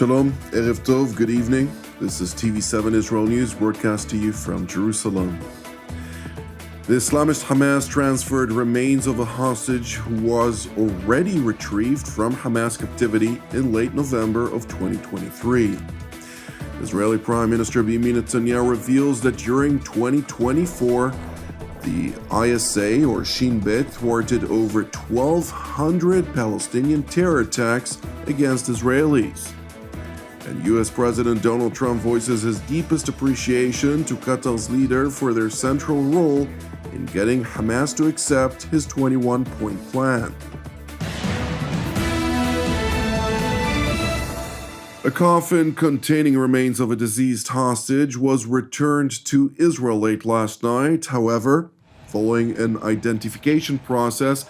Shalom, Erev Tov, good evening. This is TV7 Israel News, broadcast to you from Jerusalem. The Islamist Hamas transferred remains of a hostage who was already retrieved from Hamas captivity in late November of 2023. Israeli Prime Minister Benjamin Netanyahu reveals that during 2024, the ISA, or Shin Bet, thwarted over 1,200 Palestinian terror attacks against Israelis. And U.S. President Donald Trump voices his deepest appreciation to Qatar's leader for their central role in getting Hamas to accept his 21-point plan. A coffin containing remains of a deceased hostage was returned to Israel late last night. However, following an identification process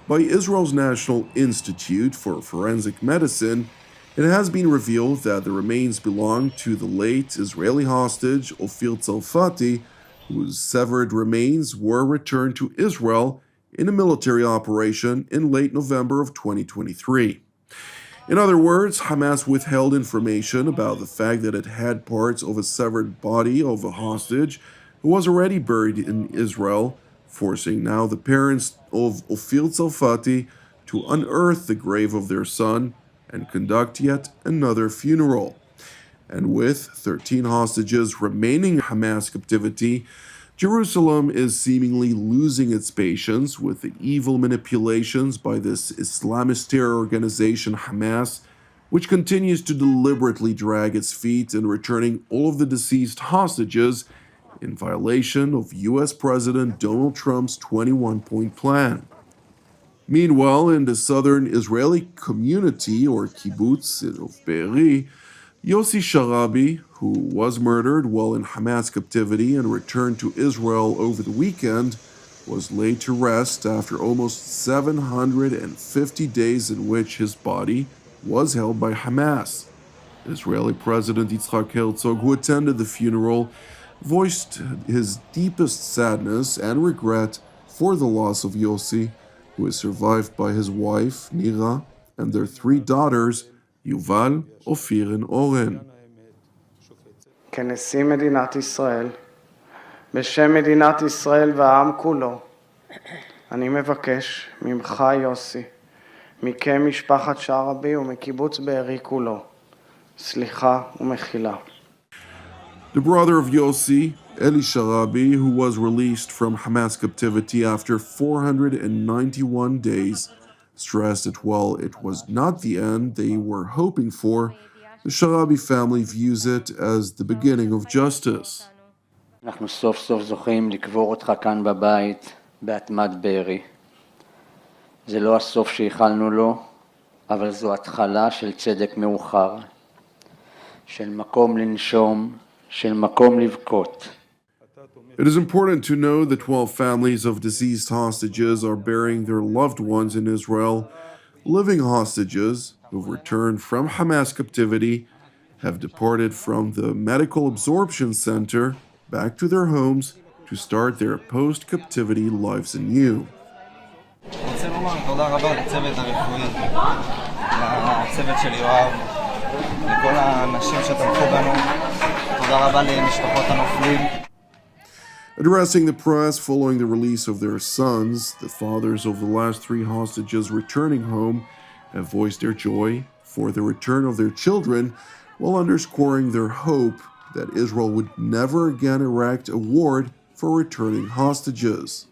by Israel's National Institute for Forensic Medicine, it has been revealed that the remains belong to the late Israeli hostage Ofir Tzarfati, whose severed remains were returned to Israel in a military operation in late November of 2023. In other words, Hamas withheld information about the fact that it had parts of a severed body of a hostage who was already buried in Israel, forcing now the parents of Ofir Tzarfati to unearth the grave of their son and conduct yet another funeral. And with 13 hostages remaining in Hamas captivity, Jerusalem is seemingly losing its patience with the evil manipulations by this Islamist terror organization Hamas, which continues to deliberately drag its feet in returning all of the deceased hostages in violation of U.S. President Donald Trump's 21-point plan. Meanwhile, in the southern Israeli community, or kibbutz of Be'eri, Yossi Sharabi, who was murdered while in Hamas captivity and returned to Israel over the weekend, was laid to rest after almost 750 days in which his body was held by Hamas. Israeli President Yitzhak Herzog, who attended the funeral, voiced his deepest sadness and regret for the loss of Yossi, who is survived by his wife, Nira, and their 3 daughters, Yuval, Ofir, and Oren. כנשיא מדינת ישראל, בשם מדינת ישראל והעם כולו, אני מבקש ממך יוסי, מכם משפחת שרעבי ומקיבוץ בארי כולו, סליחה ומחילה. The brother of Yossi, Eli Sharabi, who was released from Hamas captivity after 491 days, stressed that while it was not the end they were hoping for, the Sharabi family views it as the beginning of justice. אנחנו סוף סוף זוכים לקבור אותך כאן בבית, באדמת בארי. זה לא הסוף שייחלנו לו, אבל זו התחלה של צדק מאוחר, של מקום לנשום, של מקום לבכות. It is important to know that while families of deceased hostages are burying their loved ones in Israel, living hostages who've returned from Hamas captivity have departed from the medical absorption center back to their homes to start their post-captivity lives anew. רוצה לומר תודה רבה לצוות הרפואי, לצוות של יואב, לכל האנשים שתמכו בנו. תודה רבה למשפחות הנופלים. Addressing the press following the release of their sons, the fathers of the last 3 hostages returning home have voiced their joy for the return of their children, while underscoring their hope that Israel would never again erect a ward for returning hostages.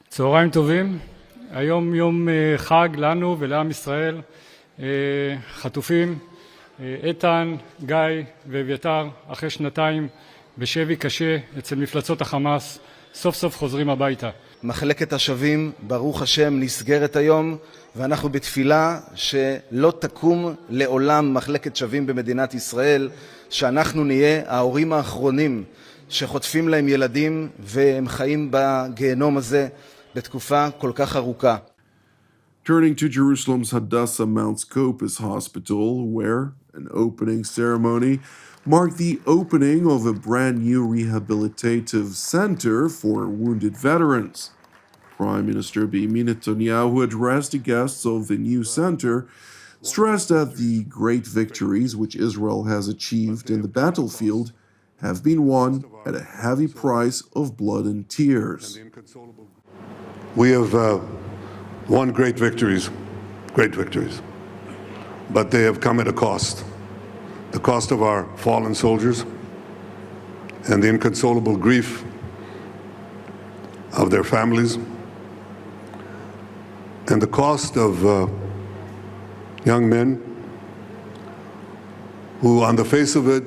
צהריים טובים, היום יום חג לנו ולעם ישראל, חטופים, איתן, גיא ואביתר, אחרי 2 בשבי קשה אצל מפלצות החמאס, סוף סוף חוזרים הביתה. מחלקת השבים, ברוך השם, נסגרת היום, ואנחנו בתפילה שלא תקום לעולם מחלקת שבים במדינת ישראל, שאנחנו נהיה ההורים האחרונים שחוטפים להם ילדים והם חיים בגיהנום הזה בתקופה כל כך ארוכה. Turning to Jerusalem's Hadassah Mount Scopus Hospital, where an opening ceremony marked the opening of a brand new rehabilitative center for wounded veterans. Prime Minister Benjamin Netanyahu addressed the guests of the new center, stressed that the great victories which Israel has achieved in the battlefield have been won at a heavy price of blood and tears. We have won great victories, but they have come at a cost. The cost of our fallen soldiers and the inconsolable grief of their families, and the cost of young men who, on the face of it,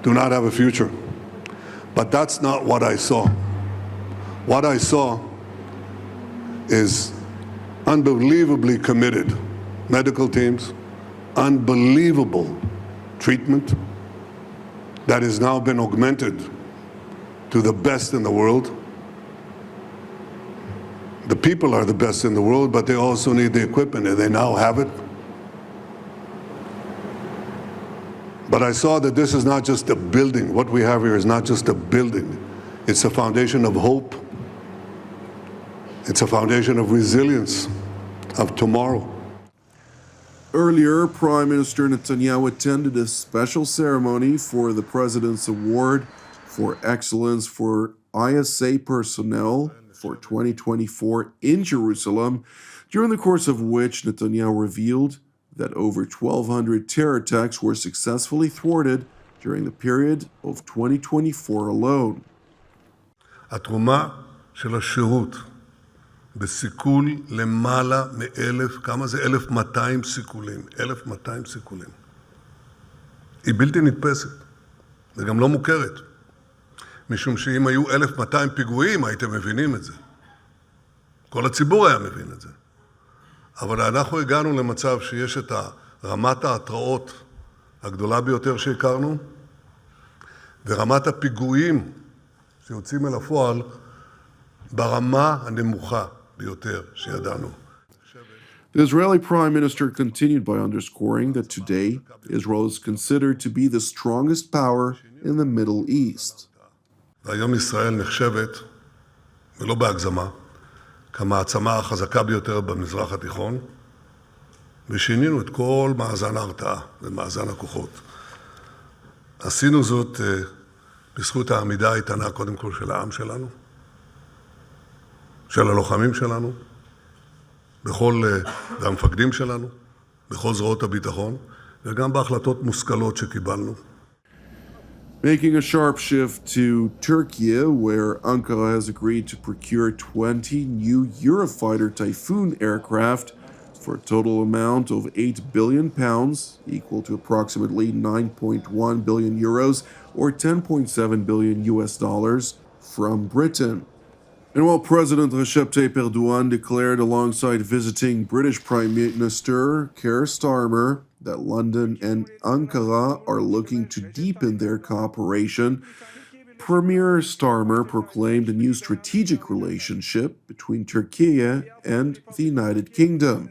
do not have a future. But that's not what I saw. What I saw is unbelievably committed medical teams, unbelievable treatment that has now been augmented to the best in the world. The people are the best in the world, but they also need the equipment, and they now have it. But I saw that this is not just a building. What we have here is not just a building. It's a foundation of hope. It's a foundation of resilience, of tomorrow. Earlier, Prime Minister Netanyahu attended a special ceremony for the President's Award for Excellence for ISA personnel for 2024 in Jerusalem, during the course of which Netanyahu revealed that over 1,200 terror attacks were successfully thwarted during the period of 2024 alone. התרומה של השירות בסיכול למעלה מ-1,000, כמה זה? 1,200 סיכולים. 1,200 סיכולים. היא בלתי נתפסת, וגם לא מוכרת. משום שאם היו 1,200 פיגועים, הייתם מבינים את זה. כל הציבור היה מבין את זה. אבל אנחנו הגענו למצב שיש את רמת ההתראות הגדולה ביותר שהכרנו, ורמת הפיגועים שיוצאים אל הפועל ברמה הנמוכה ביותר שידענו. The Israeli Prime Minister continued by underscoring that today Israel is considered to be the strongest power in the Middle East. והיום ישראל נחשבת, ולא בהגזמה, כמעצמה החזקה ביותר במזרח התיכון, ושינינו את כל מאזן ההרתעה ומאזן הכוחות. עשינו זאת בזכות העמידה האיתנה קודם כל של העם שלנו, של הלוחמים שלנו, והמפקדים שלנו, בכל זרועות הביטחון, וגם בהחלטות מושכלות שקיבלנו. Making a sharp shift to Turkey, where Ankara has agreed to procure 20 new Eurofighter Typhoon aircraft for a total amount of £8 billion, equal to approximately 9.1 billion euros or 10.7 billion US dollars from Britain. And while President Recep Tayyip Erdogan declared alongside visiting British Prime Minister Keir Starmer that London and Ankara are looking to deepen their cooperation, Premier Starmer proclaimed a new strategic relationship between Turkey and the United Kingdom.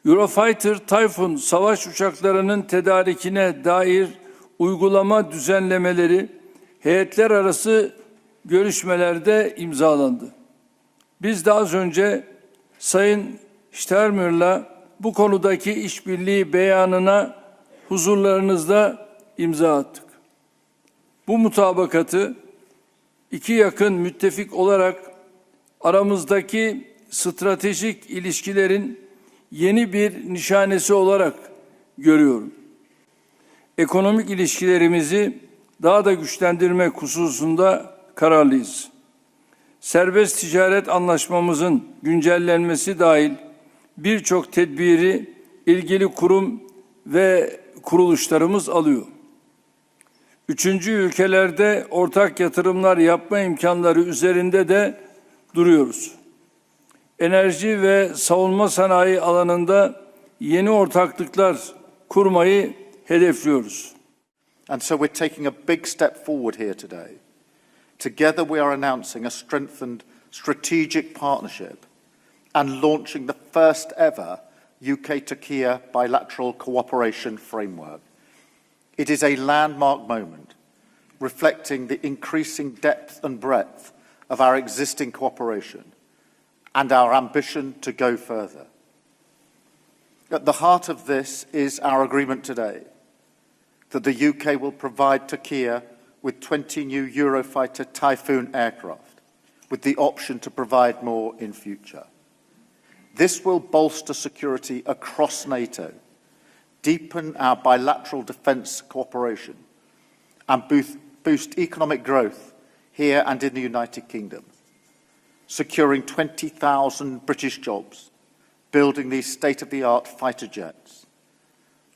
Eurofighter Typhoon savaş uçaklarının tedarikine dair uygulama düzenlemeleri heyetler arası görüşmelerde imzalandı. Biz de az önce Sayın Starmer'la bu konudaki işbirliği beyanına huzurlarınızda imza attık. Bu mutabakatı iki yakın müttefik olarak aramızdaki stratejik ilişkilerin yeni bir nişanesi olarak görüyorum. Ekonomik ilişkilerimizi daha da güçlendirmek hususunda kararlıyız. Serbest ticaret anlaşmamızın güncellenmesi dahil birçok tedbiri ilgili kurum ve kuruluşlarımız alıyor. Üçüncü ülkelerde ortak yatırımlar yapma imkanları üzerinde de duruyoruz. Enerji ve savunma sanayi alanında yeni ortaklıklar kurmayı hedefliyoruz. And so we're taking a big step forward here today. Together we are announcing a strengthened strategic partnership and launching the first ever UK-Turkey bilateral cooperation framework. It is a landmark moment, reflecting the increasing depth and breadth of our existing cooperation and our ambition to go further. At the heart of this is our agreement today that the UK will provide Turkey with 20 new Eurofighter Typhoon aircraft, with the option to provide more in future. This will bolster security across NATO, deepen our bilateral defence cooperation, and boost economic growth here and in the United Kingdom, securing 20,000 British jobs, building these state-of-the-art fighter jets.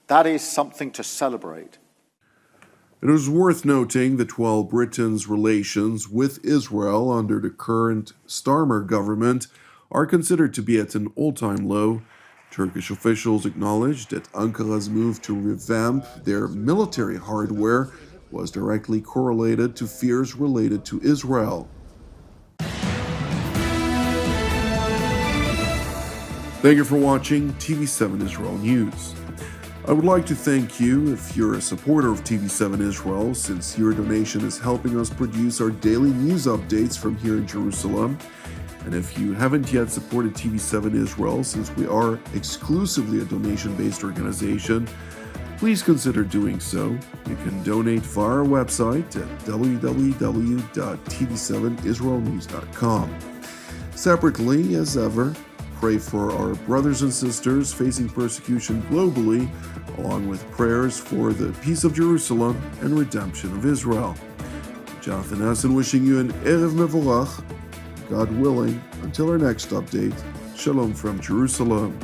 That is something to celebrate. It is worth noting that while Britain's relations with Israel under the current Starmer government are considered to be at an all-time low, Turkish officials acknowledged that Ankara's move to revamp their military hardware was directly correlated to fears related to Israel. Thank you for watching TV7 Israel News. I would like to thank you if you're a supporter of TV7 Israel, since your donation is helping us produce our daily news updates from here in Jerusalem. And if you haven't yet supported TV7 Israel, since we are exclusively a donation-based organization, please consider doing so. You can donate via our website at www.tv7israelnews.com. Separately, as ever, pray for our brothers and sisters facing persecution globally, along with prayers for the peace of Jerusalem and redemption of Israel. Jonathan Hessen wishing you an Erev Mevorach. God willing, until our next update, Shalom from Jerusalem.